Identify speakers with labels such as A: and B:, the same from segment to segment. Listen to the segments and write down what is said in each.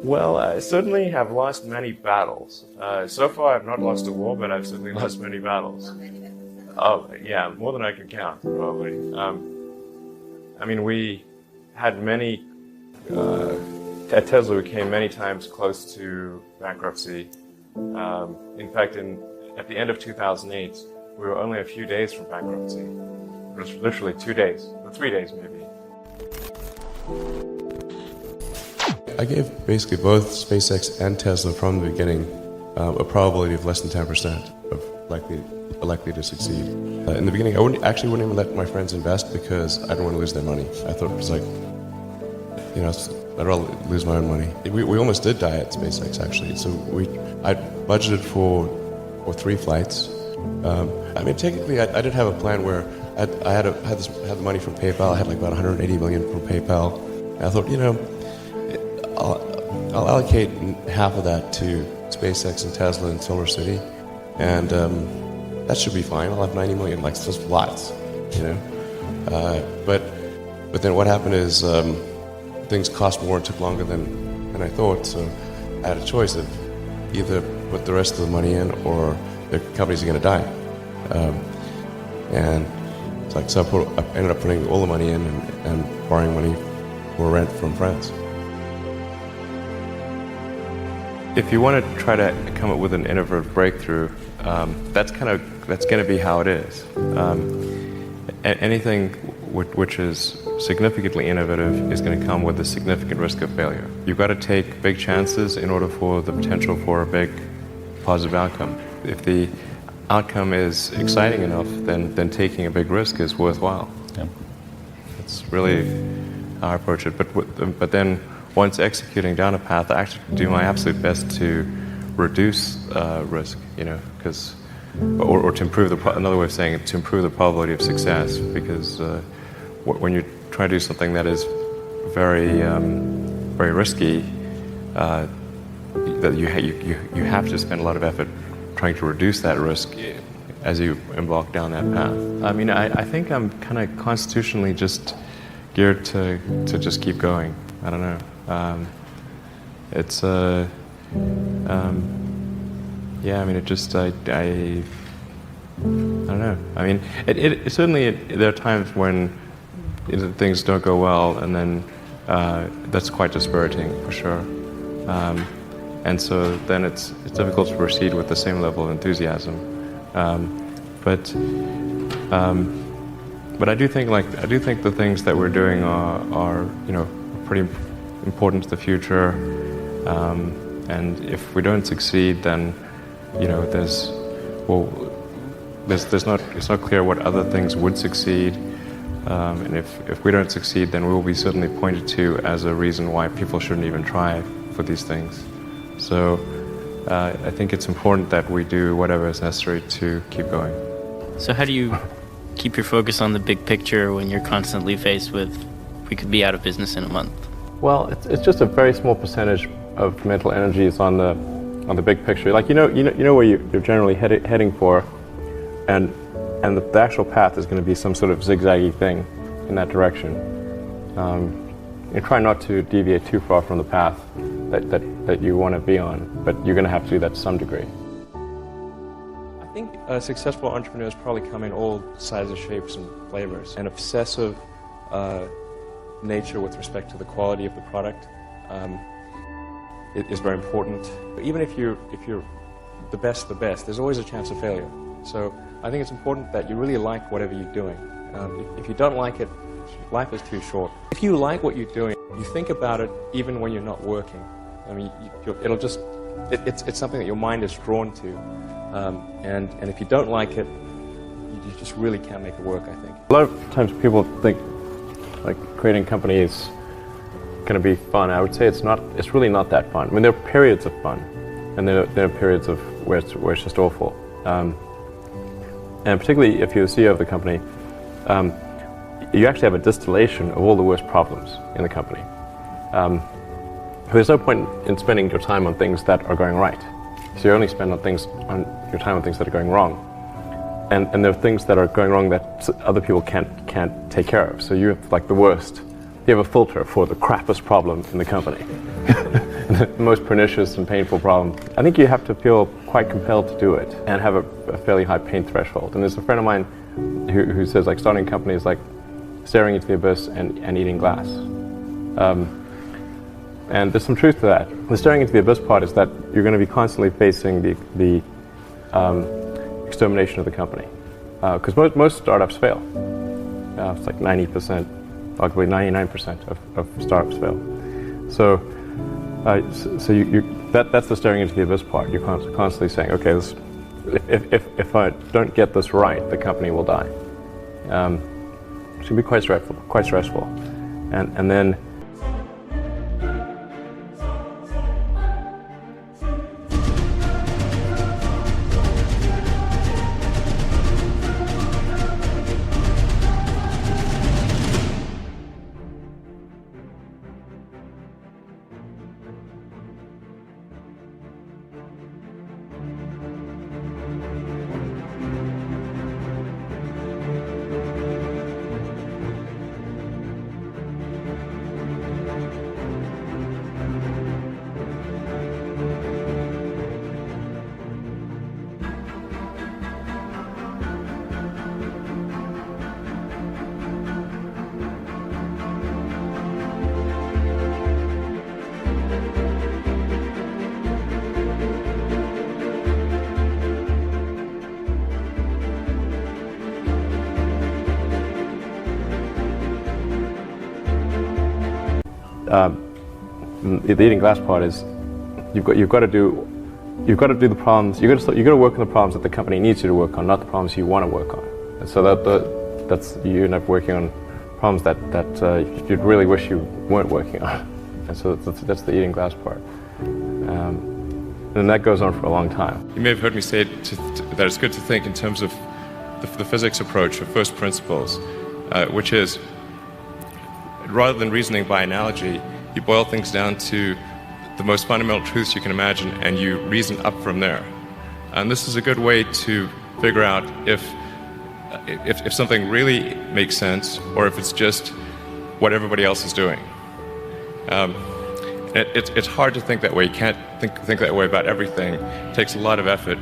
A: Well, I certainly have lost many battles. So far, I've not lost a war, but I've certainly lost many battles. Oh, yeah, more than I can count, probably. I mean, we had many, at Tesla, we came many times close to bankruptcy. In fact, at the end of 2008, we were only a few days from bankruptcy. It was literally 2 days, or 3 days maybe.
B: I gave basically both SpaceX and Tesla from the beginning a probability of less than 10% of likely to succeed. In the beginning, I wouldn't even let my friends invest because I didn't want to lose their money. I thought it was like, I'd rather lose my own money. We almost did die at SpaceX actually. So I budgeted for 3 flights. I mean, technically, I did have a plan where I had the money from PayPal. I had like about 180 million from PayPal. And I thought, I'll allocate half of that to SpaceX and Tesla and Solar City, and that should be fine. I'll have 90 million, like just lots, But then what happened is things cost more and took longer than I thought. So I had a choice of either put the rest of the money in or the companies are going to die. And it's like so I ended up putting all the money in and borrowing money for rent from friends.
A: If you want to try to come up with an innovative breakthrough, that's going to be how it is. Anything which is significantly innovative is going to come with a significant risk of failure. You've got to take big chances in order for the potential for a big positive outcome. If the outcome is exciting enough, then taking a big risk is worthwhile.
C: Yeah.
A: That's really how I approach it. But then once executing down a path, I actually do my absolute best to reduce risk, or to improve another way of saying it, to improve the probability of success. Because when you try to do something that is very, very risky, that you have to spend a lot of effort trying to reduce that risk as you embark down that path. I mean, I think I'm kind of constitutionally just geared to just keep going. I don't know. I mean, it just, I don't know. I mean, it certainly, there are times when things don't go well, and then that's quite dispiriting, for sure. And so then it's difficult to proceed with the same level of enthusiasm. But I do think the things that we're doing are pretty important to the future, and if we don't succeed, then it's not clear what other things would succeed, and if we don't succeed, then we will be certainly pointed to as a reason why people shouldn't even try for these things. So I think it's important that we do whatever is necessary to keep going.
D: So how do you keep your focus on the big picture when you're constantly faced with, we could be out of business in a month?
E: Well, it's just a very small percentage of mental energy is on the big picture. Like you know where you're generally heading for, and the actual path is going to be some sort of zigzaggy thing in that direction. You try not to deviate too far from the path that you want to be on, but you're going to have to do that to some degree.
A: I think successful entrepreneurs probably come in all sizes, shapes, and flavors. An obsessive nature with respect to the quality of the product is very important. Even if you're the best, there's always a chance of failure. So I think it's important that you really like whatever you're doing. If you don't like it, life is too short. If you like what you're doing, you think about it even when you're not working. I mean, it's something that your mind is drawn to. And if you don't like it, you just really can't make it work, I think.
E: A lot of times people think like creating a company is going to be fun. I would say it's not. It's really not that fun. I mean, there are periods of fun, and there are periods of where it's just awful. And particularly if you're the CEO of the company, you actually have a distillation of all the worst problems in the company. There's no point in spending your time on things that are going right. So you only spend your time on things that are going wrong. And there are things that are going wrong that other people can't take care of. So you have like the worst. You have a filter for the crappiest problem in the company. And the most pernicious and painful problem. I think you have to feel quite compelled to do it and have a fairly high pain threshold. And there's a friend of mine who says like starting a company is like staring into the abyss and eating glass. And there's some truth to that. The staring into the abyss part is that you're going to be constantly facing the extermination of the company. Because most startups fail. It's like 90%, arguably 99% of startups fail. So that's the staring into the abyss part. You're constantly saying, okay, if I don't get this right, the company will die. It can be quite stressful. And then the eating glass part is you've got to do the problems. You've got to work on the problems that the company needs you to work on, not the problems you want to work on. And so that's you end up working on problems that you'd really wish you weren't working on. And so that's the eating glass part. And that goes on for a long time.
B: You may have heard me say that it's good to think in terms of the physics approach of first principles, which is, rather than reasoning by analogy, you boil things down to the most fundamental truths you can imagine, and you reason up from there. And this is a good way to figure out if something really makes sense, or if it's just what everybody else is doing. It's hard to think that way. You can't think that way about everything. It takes a lot of effort.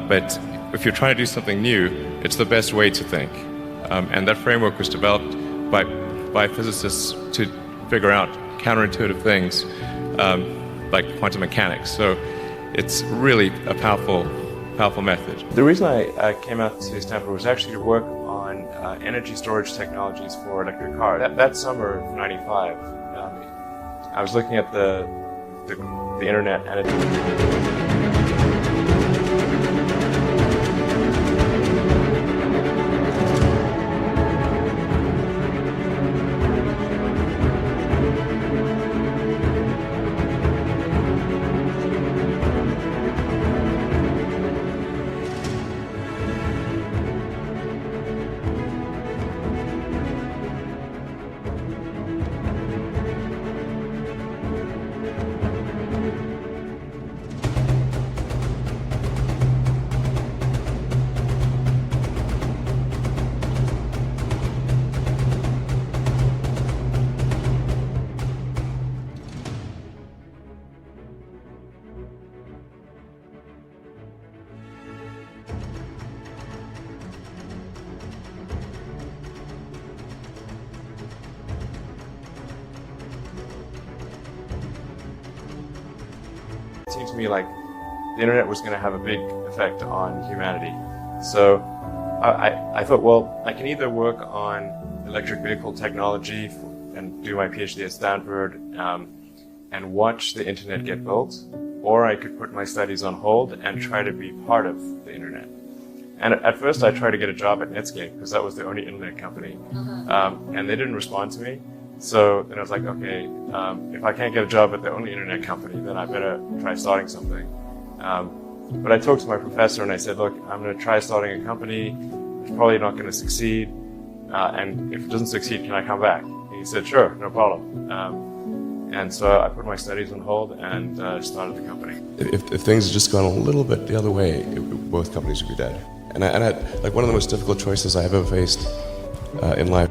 B: But if you're trying to do something new, it's the best way to think. And that framework was developed by physicists to figure out counterintuitive things like quantum mechanics. So it's really a powerful method.
A: The reason I came out to Stanford was actually to work on energy storage technologies for electric cars. That summer of '95, I was looking at the internet, and seemed to me like the internet was going to have a big effect on humanity. So I thought, well, I can either work on electric vehicle technology and do my PhD at Stanford and watch the internet get built, or I could put my studies on hold and try to be part of the internet. And at first I tried to get a job at Netscape because that was the only internet company, and they didn't respond to me. So then I was like, okay, if I can't get a job at the only internet company, then I better try starting something. But I talked to my professor and I said, look, I'm going to try starting a company. It's probably not going to succeed. And if it doesn't succeed, can I come back? And he said, sure, no problem. And so I put my studies on hold and started the company.
B: If things had just gone a little bit the other way, both companies would be dead. And I had like one of the most difficult choices I've ever faced in life.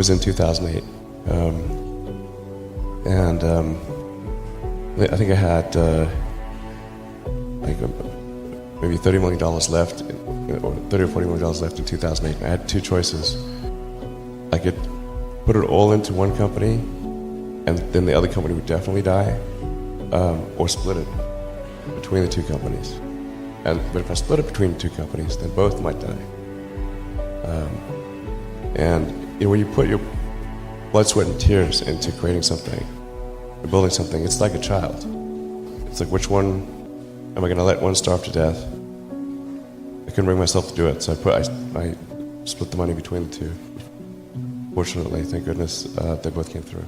B: was in 2008, and I think I had like maybe $30 million left, or $30 or $40 million left in 2008. I had two choices. I could put it all into one company, and then the other company would definitely die, or split it between the two companies. But if I split it between the two companies, then both might die. And you know, when you put your blood, sweat, and tears into creating something, or building something, it's like a child. It's like, which one am I going to let one starve to death? I couldn't bring myself to do it, so I split the money between the two. Fortunately, thank goodness, they both came through.